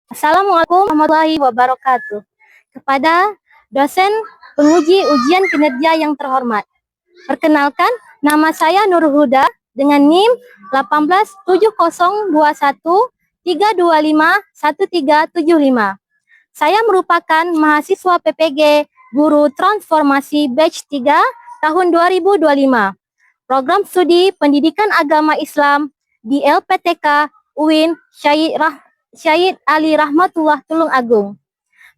Assalamualaikum warahmatullahi wabarakatuh. Kepada dosen penguji ujian kinerja yang terhormat. Perkenalkan, nama saya Nurul Huda dengan NIM 187013251375. Saya merupakan mahasiswa PPG Guru Transformasi Batch 3 tahun 2025. Program Studi Pendidikan Agama Islam di LPTK UIN Syahid Ali Rahmatullah Tulung Agung.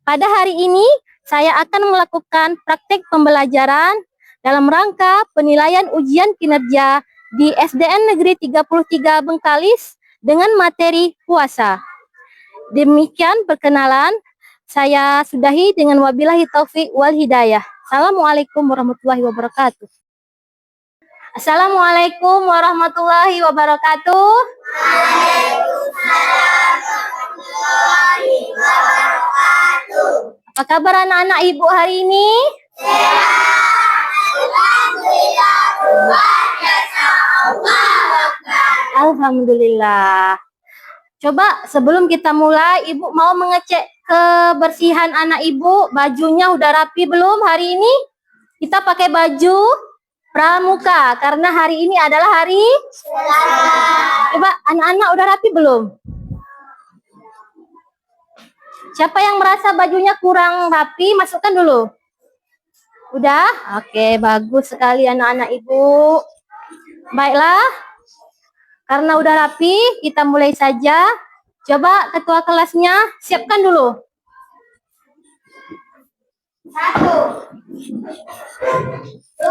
Pada hari ini, saya akan melakukan praktek pembelajaran dalam rangka penilaian ujian kinerja di SDN Negeri 33 Bengkalis dengan materi puasa. Demikian perkenalan, saya sudahi dengan wabillahi taufik wal hidayah. Assalamualaikum warahmatullahi wabarakatuh. Assalamualaikum warahmatullahi wabarakatuh. Waalaikumsalam warahmatullahi wabarakatuh. Apa kabar anak-anak ibu hari ini? Sehat. Alhamdulillah. Luar biasa. Alhamdulillah. Coba sebelum kita mulai, ibu mau mengecek kebersihan anak ibu. Bajunya udah rapi belum hari ini? Kita pakai baju pramuka karena hari ini adalah hari sekolah. Coba anak-anak udah rapi belum? Siapa yang merasa bajunya kurang rapi, masukkan dulu. Udah? Oke, bagus sekali anak-anak ibu. Baiklah, karena udah rapi, kita mulai saja. Coba ketua kelasnya siapkan dulu. 1, 2, 3.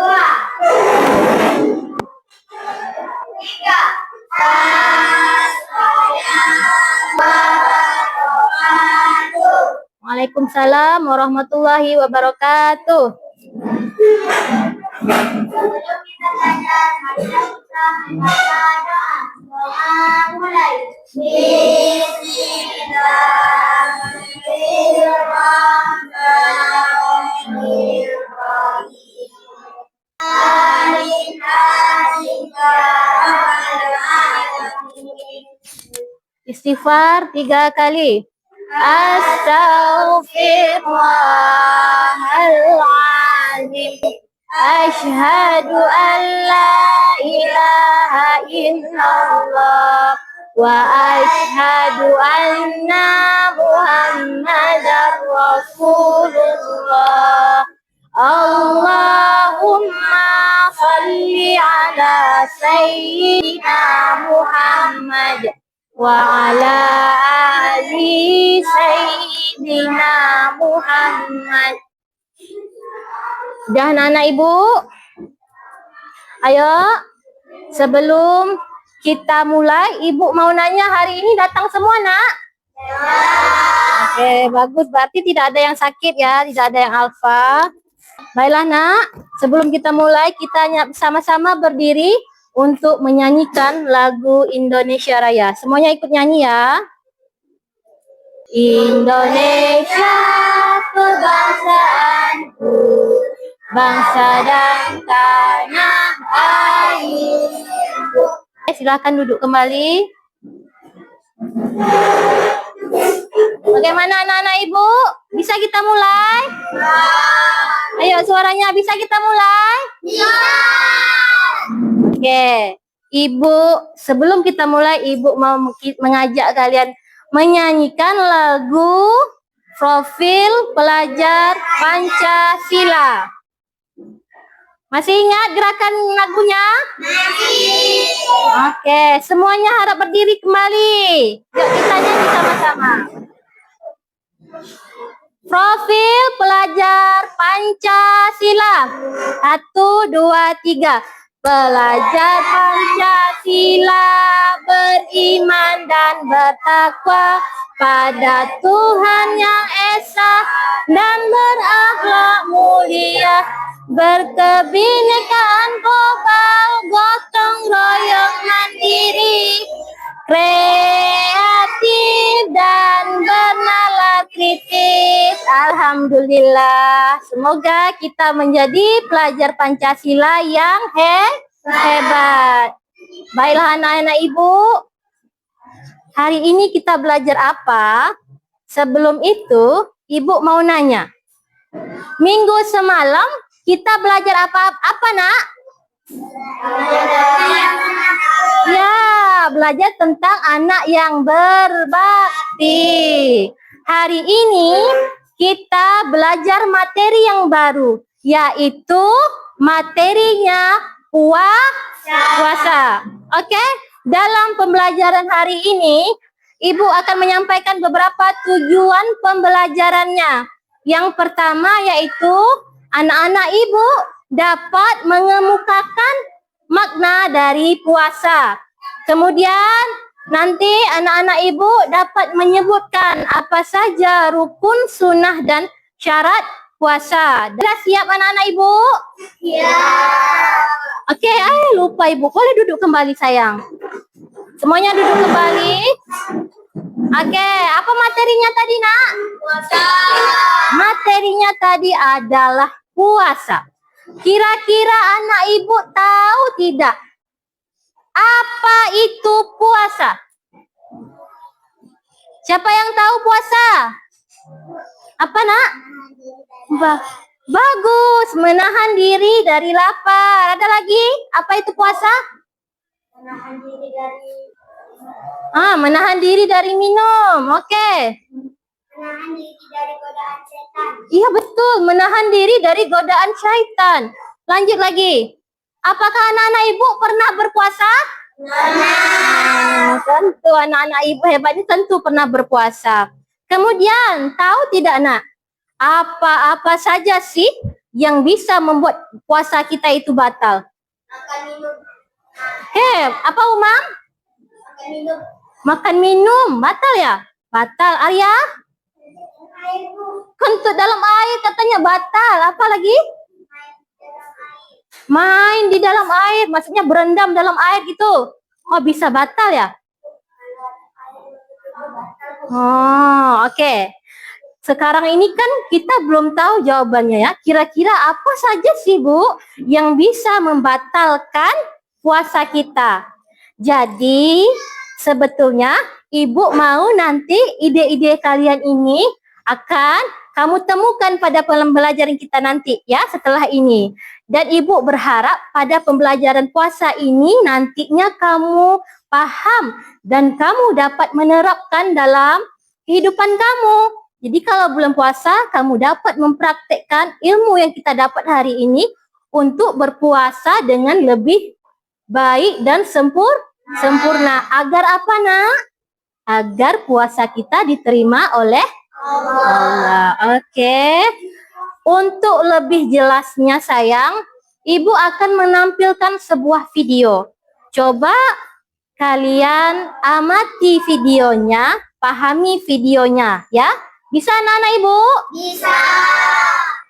Waalaikumsalam warahmatullahi wabarakatuh. Sebelum kita belajar, mari kita membaca doa. Mulai. Istighfar 3 kali. Astaghfirullahaladzim. Asyhadu an la ilaha illallah wa asyhadu anna Muhammadar Rasulullah. Allahumma salli ala sayyidina Muhammad wa ala ali sayyidina Muhammad. Udah anak-anak ibu? Ayo, sebelum kita mulai, ibu mau nanya hari ini datang semua nak? Ya. Oke, bagus. Berarti tidak ada yang sakit ya, tidak ada yang alfa. Baiklah nak, sebelum kita mulai, kita sama-sama berdiri untuk menyanyikan lagu Indonesia Raya. Semuanya ikut nyanyi ya. Indonesia kebangsaanku, bangsa dan tanah airku. Silakan duduk kembali. Bagaimana anak-anak ibu? Bisa kita mulai? Ayo suaranya, bisa kita mulai? Ya. Oke, ibu sebelum kita mulai, ibu mau mengajak kalian menyanyikan lagu Profil Pelajar Pancasila. Masih ingat gerakan lagunya? Masih. Oke, semuanya harap berdiri kembali. Yuk kita nyanyi sama-sama. Profil Pelajar Pancasila. 1, 2, 3. Pelajar Pancasila beriman dan bertakwa pada Tuhan yang Esa dan berakhlak mulia, berkebinekaan global, gotong royong mandiri, kreatif dan bernalar kritis. Alhamdulillah, semoga kita menjadi pelajar Pancasila yang hebat. Baiklah anak-anak ibu, hari ini kita belajar apa? sebelum itu Ibu mau nanya. Minggu semalam kita belajar apa nak? Ya, belajar tentang anak yang berbakti. Hari ini kita belajar materi yang baru, yaitu materinya puasa. Oke, dalam pembelajaran hari ini, Ibu akan menyampaikan beberapa tujuan pembelajarannya. Yang pertama yaitu anak-anak Ibu dapat mengemukakan makna dari puasa. Kemudian nanti anak-anak Ibu dapat menyebutkan apa saja rukun, sunnah, dan syarat puasa. Dah siap anak-anak Ibu? Ya. Oke, lupa Ibu. Boleh duduk kembali sayang. Semuanya duduk kembali. Oke, apa materinya tadi nak? Puasa. Materinya tadi adalah puasa. Kira-kira anak Ibu tahu tidak? Apa itu puasa? Siapa yang tahu puasa? Apa nak? Bagus, menahan diri dari lapar. Ada lagi? Apa itu puasa? Menahan diri dari menahan diri dari minum. Oke. Menahan diri dari godaan setan. Iya betul, menahan diri dari godaan syaitan. Lanjut lagi. Apakah anak-anak Ibu pernah berpuasa? Tentu anak-anak Ibu hebat ini tentu pernah berpuasa. Kemudian, tahu tidak nak? Apa-apa saja sih yang bisa membuat puasa kita itu batal? Makan minum. Apa Umam? Makan minum. Makan minum, batal ya? Batal. Arya? Kentut dalam air katanya batal. Apa lagi? Main di dalam air, maksudnya berendam dalam air gitu. Oh, bisa batal ya? Oh, oke. Sekarang ini kan kita belum tahu jawabannya ya. Kira-kira apa saja sih Bu yang bisa membatalkan puasa kita? Jadi sebetulnya Ibu mau nanti ide-ide kalian ini akan kamu temukan pada pembelajaran kita nanti ya setelah ini. Dan Ibu berharap pada pembelajaran puasa ini nantinya kamu paham dan kamu dapat menerapkan dalam kehidupan kamu. Jadi kalau bulan puasa kamu dapat mempraktekkan ilmu yang kita dapat hari ini untuk berpuasa dengan lebih baik dan sempurna. Agar apa nak? Agar puasa kita diterima oleh Allah. Oke. Untuk lebih jelasnya sayang, Ibu akan menampilkan sebuah video. Coba kalian amati videonya, pahami videonya ya. Bisa anak-anak Ibu? Bisa.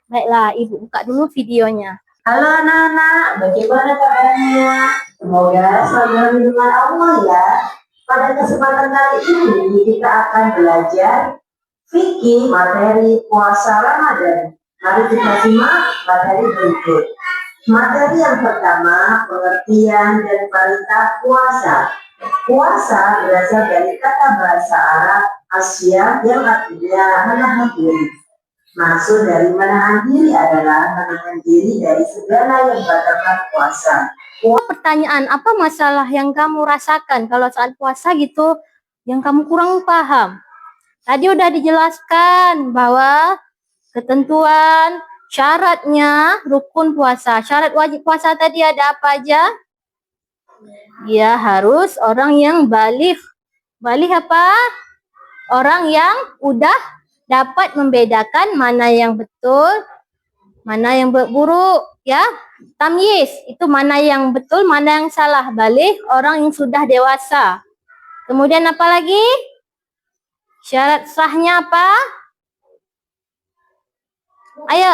Baiklah, Ibu buka dulu videonya. Halo anak-anak, bagaimana kabarnya? Semoga selalu dengan Allah ya. Pada kesempatan kali ini kita akan belajar fikih materi puasa Ramadan. Mari kita simak materi berikut. Materi yang pertama, pengertian dan perintah puasa. Puasa berasal dari kata bahasa Arab Asia yang artinya menahan diri. Maksud dari menahan diri adalah menahan diri dari segala yang membatalkan puasa. Pertanyaan, apa masalah yang kamu rasakan kalau saat puasa gitu, yang kamu kurang paham? Tadi udah dijelaskan bahwa ketentuan, syaratnya, rukun puasa. Syarat wajib puasa tadi ada apa aja? Dia harus orang yang baligh. Baligh apa? Orang yang udah dapat membedakan mana yang betul, mana yang buruk, ya. Tamyiz, itu mana yang betul, mana yang salah. Baligh, orang yang sudah dewasa. Kemudian apa lagi? Syarat sahnya apa? Ayo.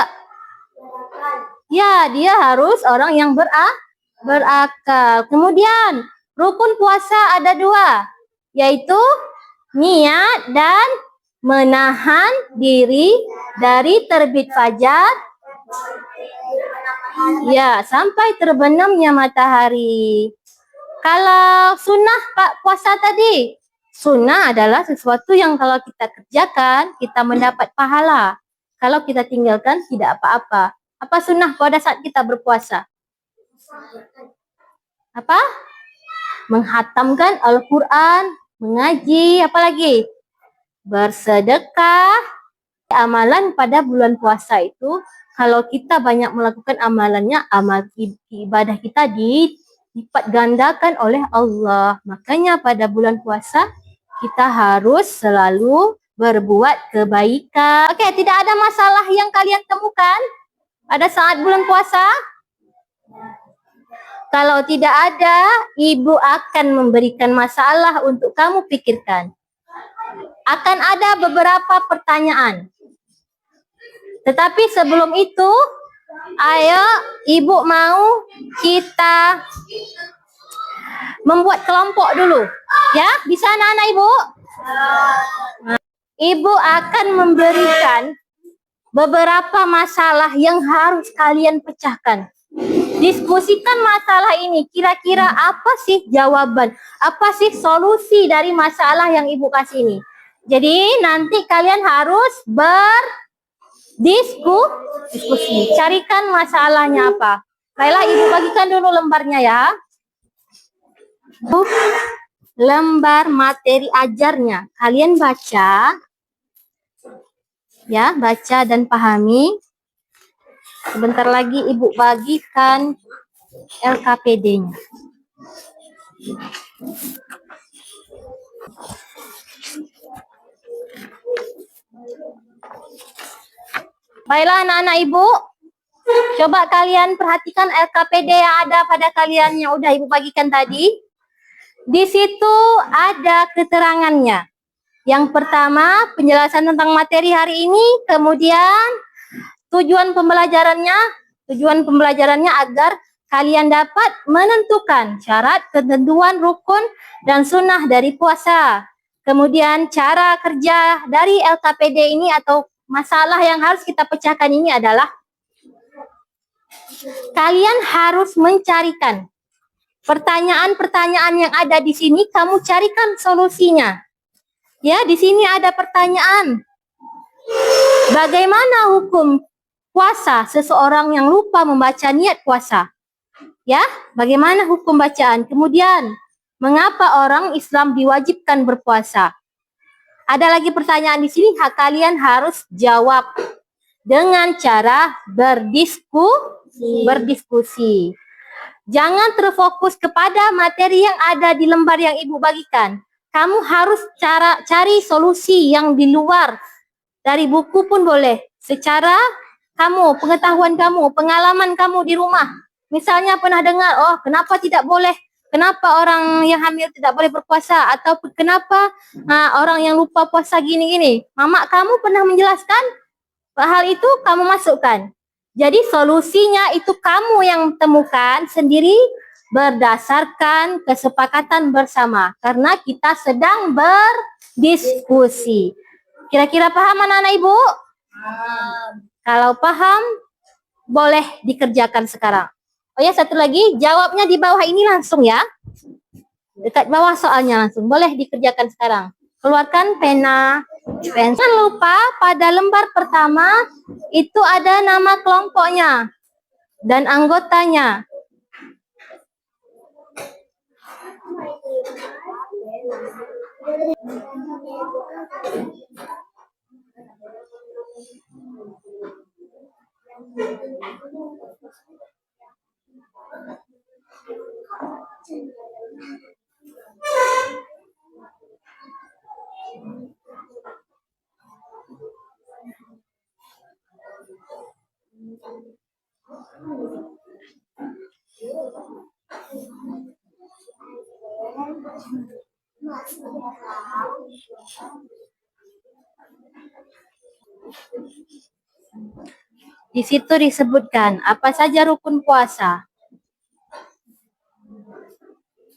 Ya, dia harus orang yang berakal. Kemudian, rukun puasa ada 2, yaitu niat dan menahan diri dari terbit fajar ya sampai terbenamnya matahari. Kalau sunnah Pak puasa tadi, Sunnah adalah sesuatu yang kalau kita kerjakan, kita mendapat pahala. Kalau kita tinggalkan, tidak apa-apa. Apa sunnah pada saat kita berpuasa? Apa? Menghatamkan Al-Quran, mengaji, apalagi? Bersedekah. Amalan pada bulan puasa itu, kalau kita banyak melakukan amalannya, amal ibadah kita dilipat gandakan oleh Allah. Makanya pada bulan puasa, kita harus selalu berbuat kebaikan. Oke, tidak ada masalah yang kalian temukan pada saat bulan puasa? Kalau tidak ada, ibu akan memberikan masalah untuk kamu pikirkan. Akan ada beberapa pertanyaan. Tetapi sebelum itu, ayo ibu mau kita membuat kelompok dulu. Ya, bisa anak-anak ibu? Ibu akan memberikan beberapa masalah yang harus kalian pecahkan. Diskusikan masalah ini. Kira-kira apa sih jawaban? Apa sih solusi dari masalah yang ibu kasih ini? Jadi nanti kalian harus berdiskusi. Carikan masalahnya apa. Baiklah, ibu bagikan dulu lembarnya ya. Lembar materi ajarnya. Kalian baca. Ya, baca dan pahami. Sebentar lagi ibu bagikan LKPD-nya. Baiklah anak-anak ibu, coba kalian perhatikan LKPD yang ada pada kalian yang udah ibu bagikan tadi. Di situ ada keterangannya. Yang pertama, penjelasan tentang materi hari ini, kemudian tujuan pembelajarannya agar kalian dapat menentukan syarat, ketentuan, rukun, dan sunnah dari puasa. Kemudian cara kerja dari LKPD ini atau masalah yang harus kita pecahkan ini adalah kalian harus mencarikan pertanyaan-pertanyaan yang ada di sini, kamu carikan solusinya. Ya, di sini ada pertanyaan. Bagaimana hukum puasa seseorang yang lupa membaca niat puasa? Ya, bagaimana hukum bacaan? Kemudian, mengapa orang Islam diwajibkan berpuasa? Ada lagi pertanyaan di sini, kalian harus jawab dengan cara berdiskusi. Jangan terfokus kepada materi yang ada di lembar yang ibu bagikan. Kamu harus cari solusi yang di luar dari buku pun boleh. Secara kamu, pengetahuan kamu, pengalaman kamu di rumah. Misalnya pernah dengar, oh kenapa tidak boleh? Kenapa orang yang hamil tidak boleh berpuasa? Atau kenapa orang yang lupa puasa gini-gini? Mama kamu pernah menjelaskan? Hal itu kamu masukkan. Jadi solusinya itu kamu yang temukan sendiri berdasarkan kesepakatan bersama. Karena kita sedang berdiskusi. Kira-kira paham anak-anak ibu? Kalau paham, boleh dikerjakan sekarang. Oh ya, satu lagi, jawabnya di bawah ini langsung ya. Dekat bawah soalnya langsung. Boleh dikerjakan sekarang. Keluarkan pena. Jangan lupa pada lembar pertama itu ada nama kelompoknya dan anggotanya. Di situ disebutkan apa saja rukun puasa.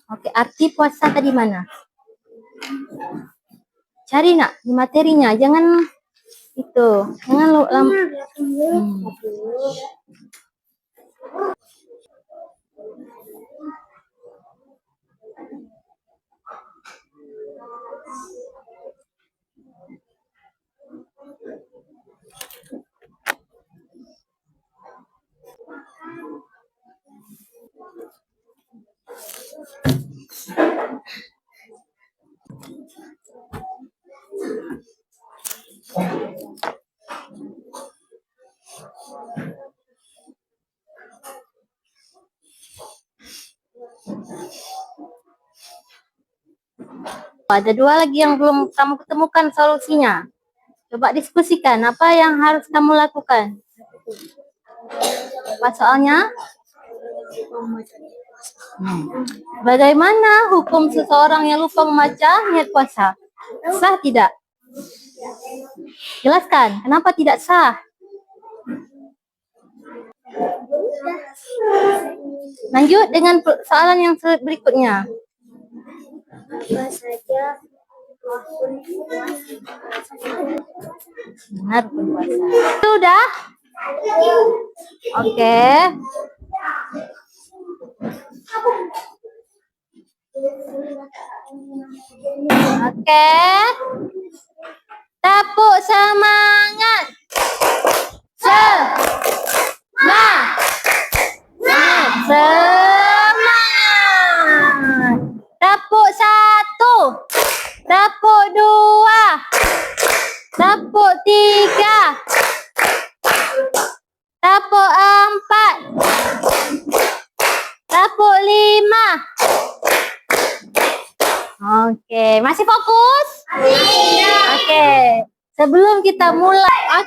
Oke, arti puasa tadi mana? Cari nak di materinya, jangan itu, jangan Ada dua lagi yang belum kamu ketemukan solusinya. Coba diskusikan apa yang harus kamu lakukan. Apa soalnya? Bagaimana hukum seseorang yang lupa membaca niat puasa? Sah tidak? Jelaskan, kenapa tidak sah? Lanjut dengan soalan yang berikutnya. Apa saja rukun Benar, rukun puasa. Sudah? Oke. Oke. Tepuk semangat. Semangat. Tepuk satu. Tepuk dua. Tepuk tiga. Tepuk empat. Tepuk lima. Oke, masih fokus? Oke, sebelum kita mulai,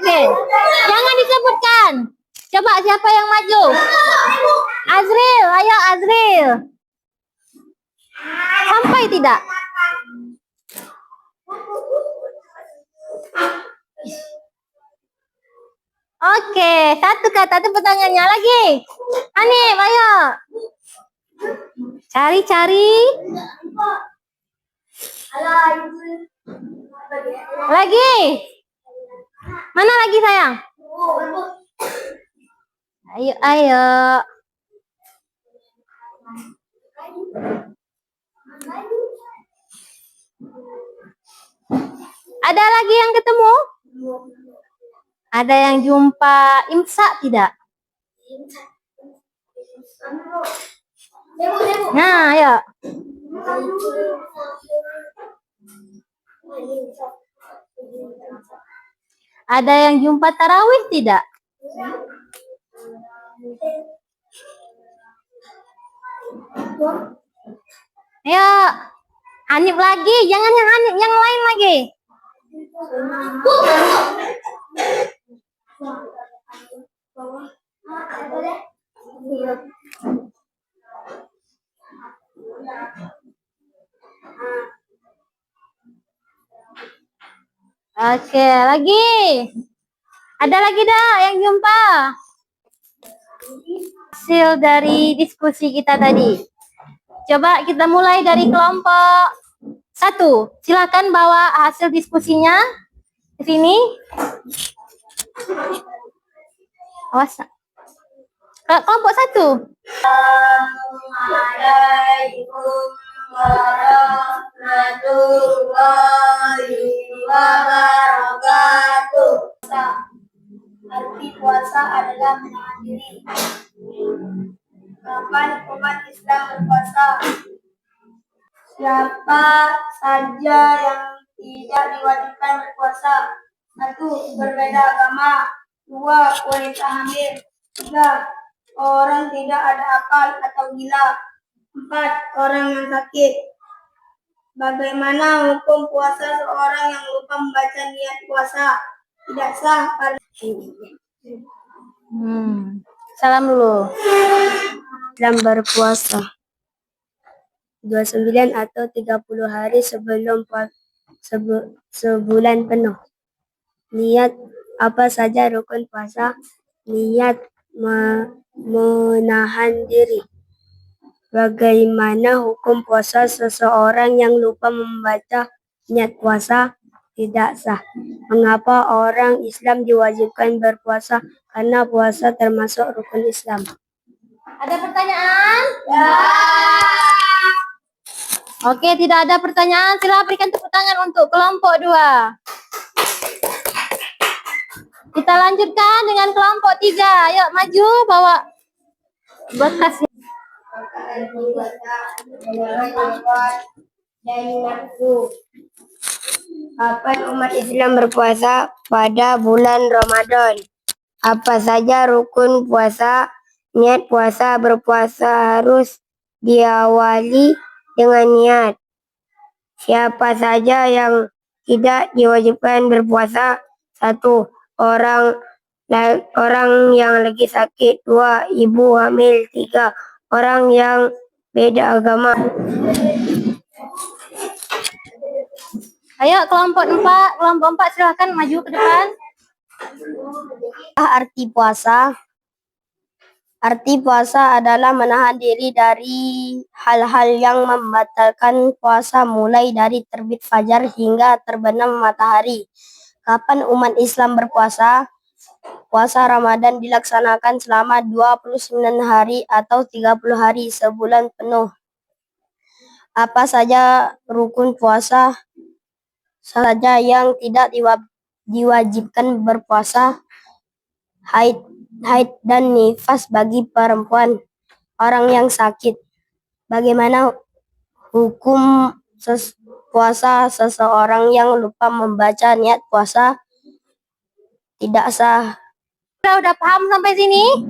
jangan disebutkan. Coba siapa yang maju? Azril, ayo Azril. Sampai tidak? Oke, satu kata tepuk tangannya lagi. Hanif, ayo. Cari-cari. Lagi. Mana lagi sayang? Ayo, ayo. Ada lagi yang ketemu? Ada yang jumpa imsak tidak? Nah, ayo. Ada yang jumpa tarawih tidak? Ayo. Hanif lagi, jangan yang Hanif, yang lain lagi. Oke, lagi. Ada lagi dah yang jumpa. Hasil dari diskusi kita tadi. Coba kita mulai dari kelompok 1. Silakan bawa hasil diskusinya ke sini. Awas. Kelompok 1. Assalamualaikum warahmatullahi wabarakatuh. Arti puasa adalah menahan diri. Kapan umat Islam berpuasa? Siapa saja yang tidak diwajibkan berpuasa? 1. Berbeda agama. 2. Wanita hamil. 3. Orang tidak ada akal atau gila. 4. Orang yang sakit. Bagaimana hukum puasa seorang yang lupa membaca niat puasa? Tidak sah karena Salam dulu. Islam berpuasa 29 atau 30 hari sebelum sebulan penuh. Niat apa saja rukun puasa? Niat menahan diri. Bagaimana hukum puasa seseorang yang lupa membaca niat puasa? Tidak sah. Mengapa orang Islam diwajibkan berpuasa? Karena puasa termasuk rukun Islam. Ada pertanyaan? Ya. Oke, tidak ada pertanyaan. Silakan berikan tepuk tangan untuk kelompok 2. Kita lanjutkan dengan kelompok 3. Ayo maju, bawa berkasnya. Kapan umat Islam berpuasa? Pada bulan Ramadan. Apa saja rukun puasa? Niat puasa. Berpuasa harus diawali dengan niat. Siapa saja yang tidak diwajibkan berpuasa? 1. Orang yang lagi sakit. 2. Ibu hamil. 3. Orang yang beda agama. Ayo kelompok 4 silahkan maju ke depan. Arti puasa. Arti puasa adalah menahan diri dari hal-hal yang membatalkan puasa mulai dari terbit fajar hingga terbenam matahari. Kapan umat Islam berpuasa? Puasa Ramadan dilaksanakan selama 29 hari atau 30 hari sebulan penuh. Apa saja rukun puasa? Saja yang tidak diwajibkan berpuasa, haid dan nifas bagi perempuan, orang yang sakit. Bagaimana hukum puasa seseorang yang lupa membaca niat puasa? Tidak sah. Udah paham sampai sini?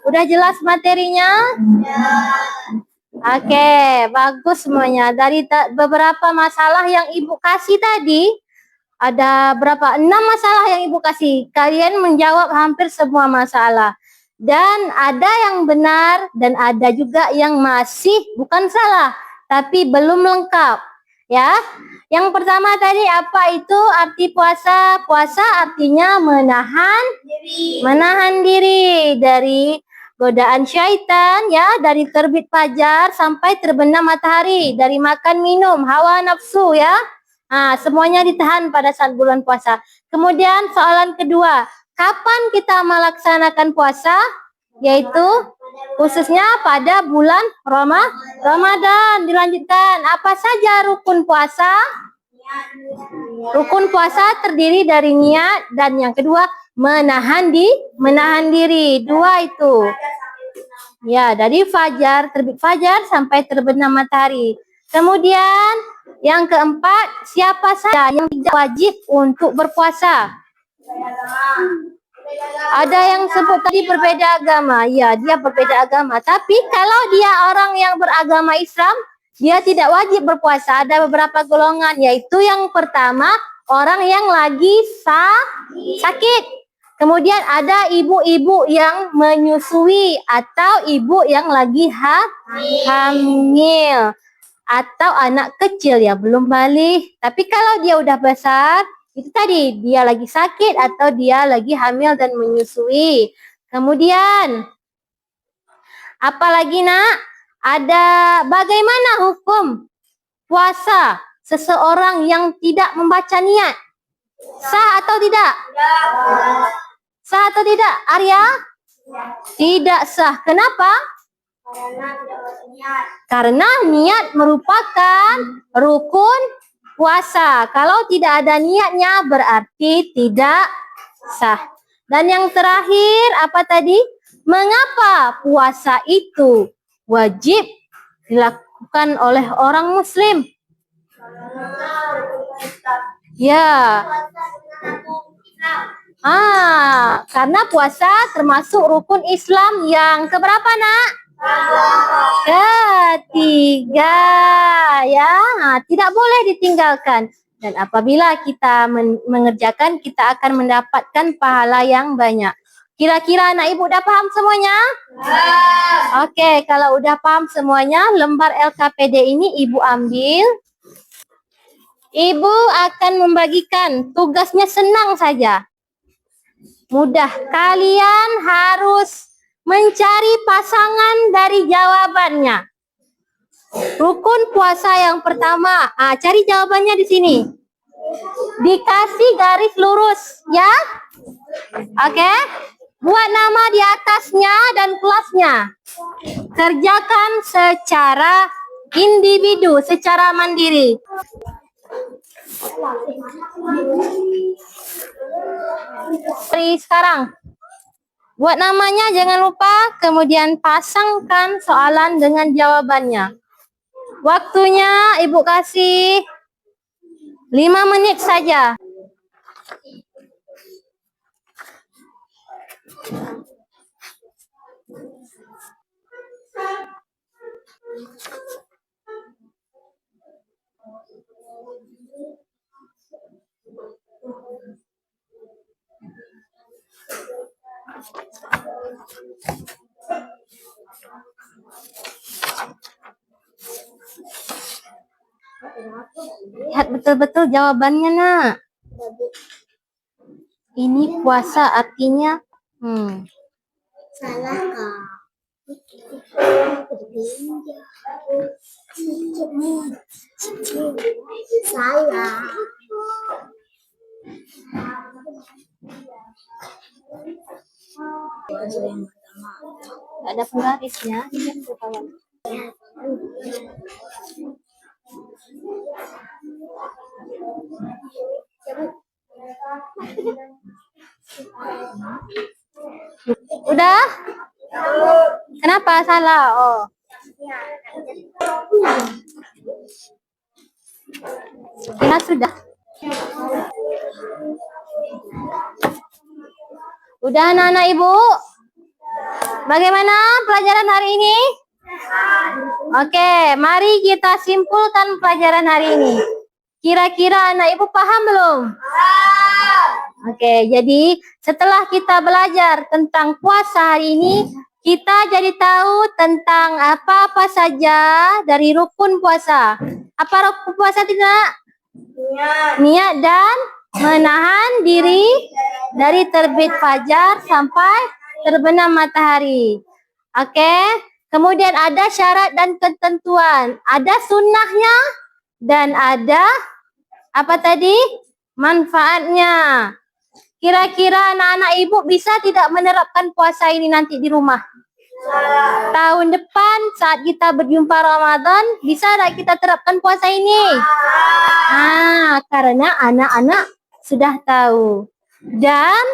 Udah jelas materinya? Oke, bagus semuanya. Dari beberapa masalah yang Ibu kasih tadi, ada berapa? 6 masalah yang Ibu kasih. Kalian menjawab hampir semua masalah. Dan ada yang benar dan ada juga yang masih bukan salah, tapi belum lengkap. Ya. Yang pertama tadi apa itu arti puasa? Puasa artinya menahan diri dari godaan syaitan, ya, dari terbit fajar sampai terbenam matahari, dari makan minum, hawa nafsu, ya. Semuanya ditahan pada saat bulan puasa. Kemudian soalan kedua, kapan kita melaksanakan puasa? Yaitu khususnya pada bulan Ramadan. Dilanjutkan, apa saja rukun puasa? Rukun puasa terdiri dari niat dan yang kedua menahan diri. 2 itu. Ya, dari terbit fajar sampai terbenam matahari. Kemudian yang keempat, siapa saja yang tidak wajib untuk berpuasa? Ada yang sebut tadi berbeda agama. Ya, dia berbeda agama. Tapi kalau dia orang yang beragama Islam, dia tidak wajib berpuasa. Ada beberapa golongan, yaitu yang pertama, orang yang lagi sakit. Kemudian ada ibu-ibu yang menyusui atau ibu yang lagi hamil. Atau anak kecil ya, belum balik. Tapi kalau dia udah besar, itu tadi, dia lagi sakit atau dia lagi hamil dan menyusui. Kemudian, apalagi nak? Ada bagaimana hukum puasa seseorang yang tidak membaca niat? Sah atau tidak? Sah atau tidak, Arya? Tidak sah. Kenapa? Karena niat merupakan rukun puasa. Kalau tidak ada niatnya berarti tidak sah. Dan yang terakhir apa tadi? Mengapa puasa itu wajib dilakukan oleh orang Muslim? Ya. Karena puasa termasuk rukun Islam yang keberapa, nak? Ketiga, ya. Tidak boleh ditinggalkan. Dan apabila kita mengerjakan, kita akan mendapatkan pahala yang banyak. Kira-kira anak ibu udah paham semuanya? Oke, kalau udah paham semuanya, lembar LKPD ini ibu ambil. Ibu akan membagikan, tugasnya senang saja. Mudah, kalian harus mencari pasangan dari jawabannya. Rukun puasa yang pertama, cari jawabannya di sini. Dikasih garis lurus, ya. Oke. Buat nama di atasnya dan kelasnya. Kerjakan secara individu, secara mandiri. Sekarang. Buat namanya jangan lupa, kemudian pasangkan soalan dengan jawabannya. Waktunya Ibu kasih 5 menit saja. Lihat betul-betul jawabannya, Nak. Ini puasa artinya Salah kak. Salah. nggak ada penggarisnya. Udah? Kenapa salah? Oh. Ya sudah. Udah anak-anak ibu? Bagaimana pelajaran hari ini? Oke, mari kita simpulkan pelajaran hari ini. Kira-kira anak ibu paham belum? Oke, jadi setelah kita belajar tentang puasa hari ini, kita jadi tahu tentang apa-apa saja dari rukun puasa. Apa rukun puasa tidak? Niat dan menahan diri dari terbit fajar sampai terbenam matahari. Oke, kemudian ada syarat dan ketentuan. Ada sunnahnya dan ada apa tadi? Manfaatnya. Kira-kira anak-anak ibu bisa tidak menerapkan puasa ini nanti di rumah? Tahun depan saat kita berjumpa Ramadan, bisa tak kita terapkan puasa ini? Karena anak-anak sudah tahu. Dan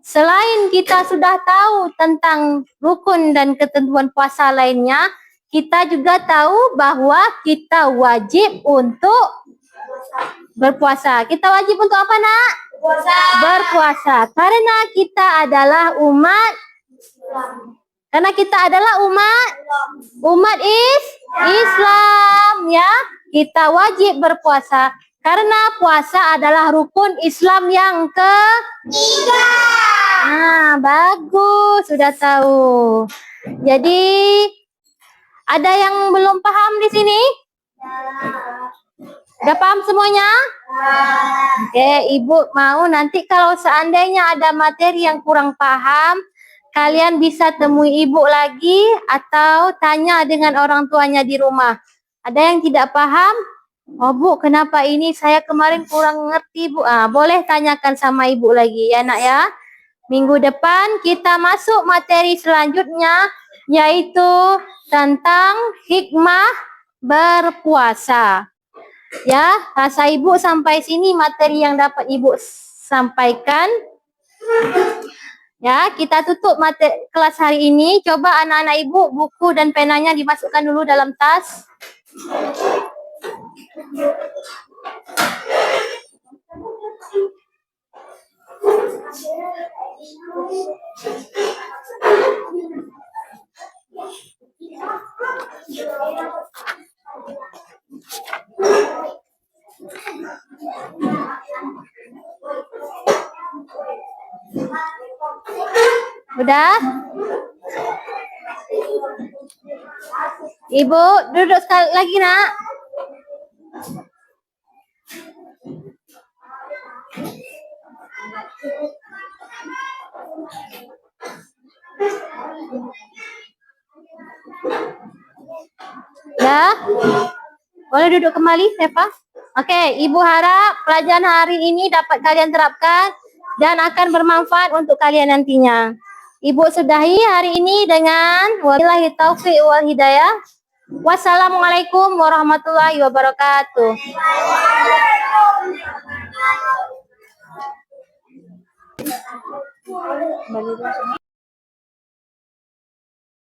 selain kita sudah tahu tentang rukun dan ketentuan puasa lainnya, kita juga tahu bahwa kita wajib untuk berpuasa. Kita wajib untuk apa, Nak? Berpuasa. Karena kita adalah umat Islam, ya. Kita wajib berpuasa karena puasa adalah rukun Islam yang ketiga. Bagus, sudah tahu. Jadi ada yang belum paham di sini? Udah paham semuanya? Oke, ibu mau nanti kalau seandainya ada materi yang kurang paham, kalian bisa temui ibu lagi atau tanya dengan orang tuanya di rumah. Ada yang tidak paham? Oh Bu, kenapa ini saya kemarin kurang ngerti Bu? Boleh tanyakan sama ibu lagi ya nak ya. Minggu depan kita masuk materi selanjutnya, yaitu tentang hikmah berpuasa. Ya, rasa ibu sampai sini materi yang dapat ibu sampaikan. Ya, kita tutup materi kelas hari ini. Coba anak-anak ibu buku dan penanya dimasukkan dulu dalam tas. Udah? Ibu, duduk sekali lagi, Nak. Ya? Boleh duduk kembali, Seva? Oke, Ibu harap pelajaran hari ini dapat kalian terapkan dan akan bermanfaat untuk kalian nantinya. Ibu sudahi hari ini dengan wabillahi taufiq wal hidayah. Wassalamualaikum warahmatullahi wabarakatuh.